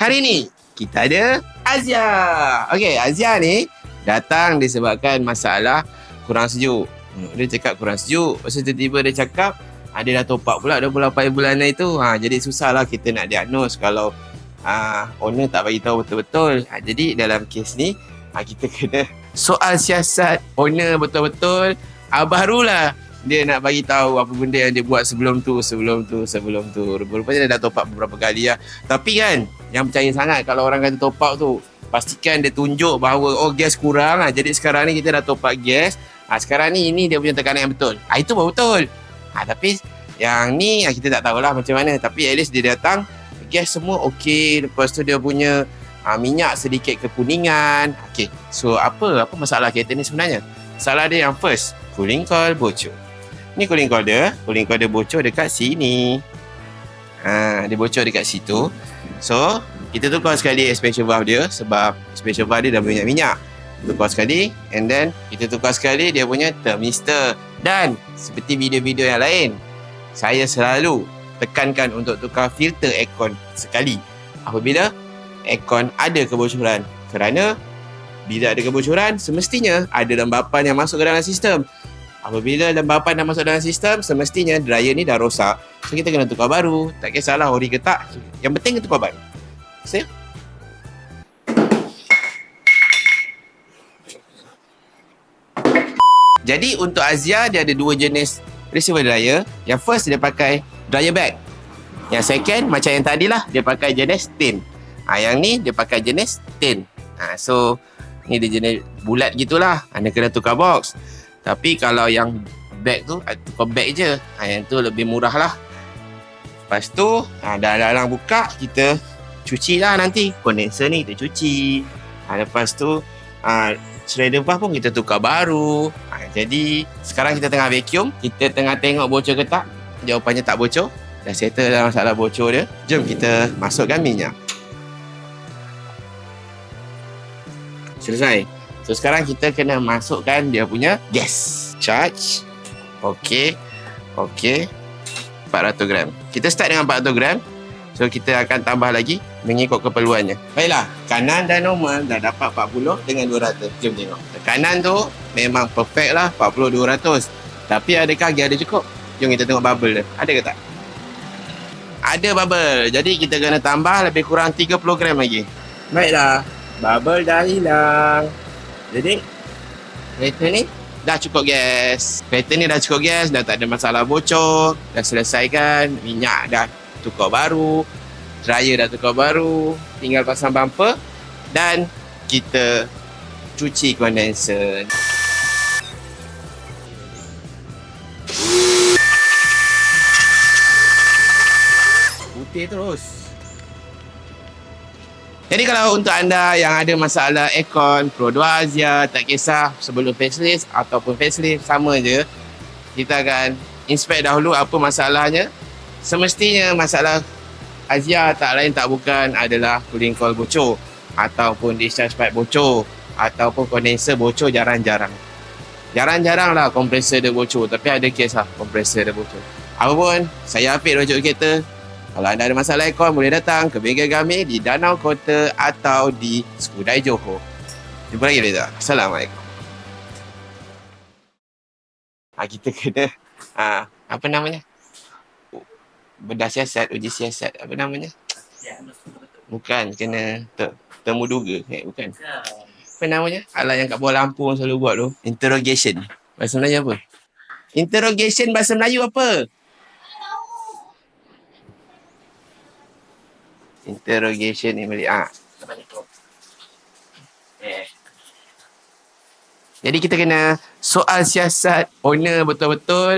Hari ni kita ada Azia. Okey, Azia ni datang disebabkan masalah kurang sejuk. Dia cakap kurang sejuk. Lepas tu tiba-tiba dia cakap dia dah top up pula 28 bulan itu. Jadi susahlah kita nak diagnose kalau owner tak bagi tahu betul-betul. Jadi dalam kes ni kita kena soal siasat owner betul-betul. Barulah dia nak bagi tahu apa benda yang dia buat sebelum tu. Rupanya dia dah top up beberapa kali lah. Tapi kan, yang percaya sangat kalau orang kata top up tu, pastikan dia tunjuk bahawa gas kurang. Jadi sekarang ni kita dah top up gas. Sekarang ni ini dia punya tekanan yang betul. Itu baru betul. Tapi yang ni kita tak tahulah macam mana. Tapi at least dia datang, gas semua okey. Lepas tu dia punya minyak sedikit kekuningan. Okey. So apa masalah kereta ni sebenarnya? Masalah dia yang first, cooling coil bocor. Ni cooling coil dia bocor dekat sini. Dia bocor dekat situ. So, kita tukar sekali expansion valve dia sebab expansion valve dia dah punya minyak. Tukar sekali and then kita tukar sekali dia punya thermistor. Dan seperti video-video yang lain, saya selalu tekankan untuk tukar filter aircon sekali apabila aircon ada kebocoran. Kerana bila ada kebocoran, semestinya ada lembapan yang masuk ke dalam sistem. Apabila lembapan dah masuk dalam sistem, semestinya dryer ni dah rosak. So, kita kena tukar baru. Tak kisahlah ori ke tak. Yang penting tukar baru. See? Jadi, untuk Azia, dia ada dua jenis receiver dryer. Yang first, dia pakai dryer bag. Yang second, macam yang tadi lah, dia pakai jenis tin. Yang ni, dia pakai jenis tin. So, ni dia jenis bulat gitulah. Anda kena tukar box. Tapi kalau yang bag tu, tukar bag je. Yang tu lebih murah lah. Lepas tu, dah buka, kita cuci lah nanti. Kondenser ni kita cuci. Lepas tu, shredder valve pun kita tukar baru. Jadi, sekarang kita tengah vacuum. Kita tengah tengok bocor ke tak. Jawapannya tak bocor. Dah settle dalam masalah bocor dia. Jom kita masukkan minyak. Selesai. So, sekarang kita kena masukkan dia punya gas. Charge. Okey. 400 gram. Kita start dengan 400 gram. So, kita akan tambah lagi mengikut keperluannya. Baiklah. Kanan dah normal. Dah dapat 40 dengan 200. Jom tengok. Tekanan tu memang perfect lah. 40-200. Tapi adakah gas ada cukup? Jom kita tengok bubble dia. Ada ke tak? Ada bubble. Jadi, kita kena tambah lebih kurang 30 gram lagi. Baiklah. Bubble dah hilang. Jadi, kereta ni dah cukup gas. Dah tak ada masalah bocor. Dah selesaikan. Minyak dah tukar baru. Dryer dah tukar baru. Tinggal pasang bumper. Dan kita cuci kondenser. Putih terus. Jadi kalau untuk anda yang ada masalah aircon Pro 2 Azia, tak kisah sebelum facelift ataupun facelift, sama je. Kita akan inspect dahulu apa masalahnya. Semestinya masalah Azia tak lain tak bukan adalah cooling coil bocor ataupun discharge pipe bocor ataupun kondenser bocor jarang-jarang. Jarang-jarang lah kompresor dia bocor, tapi ada kes lah kompresor dia bocor. Apapun, saya Afiq rujuk kereta. Kalau anda ada masalah aircon, boleh datang ke bengkel kami di Danau Kota atau di Skudai Johor. Jumpa lagi later. Assalamualaikum. Kita kena apa namanya? Bedah siasat, uji siasat. Apa namanya? Bukan, kena temu duga. Bukan. Apa namanya? Alat yang kat bawah lampu selalu buat tu. Interrogation. Bahasa Melayu apa? Interrogation bahasa Melayu apa? Interrogation ni balik. Jadi kita kena soal siasat owner betul-betul.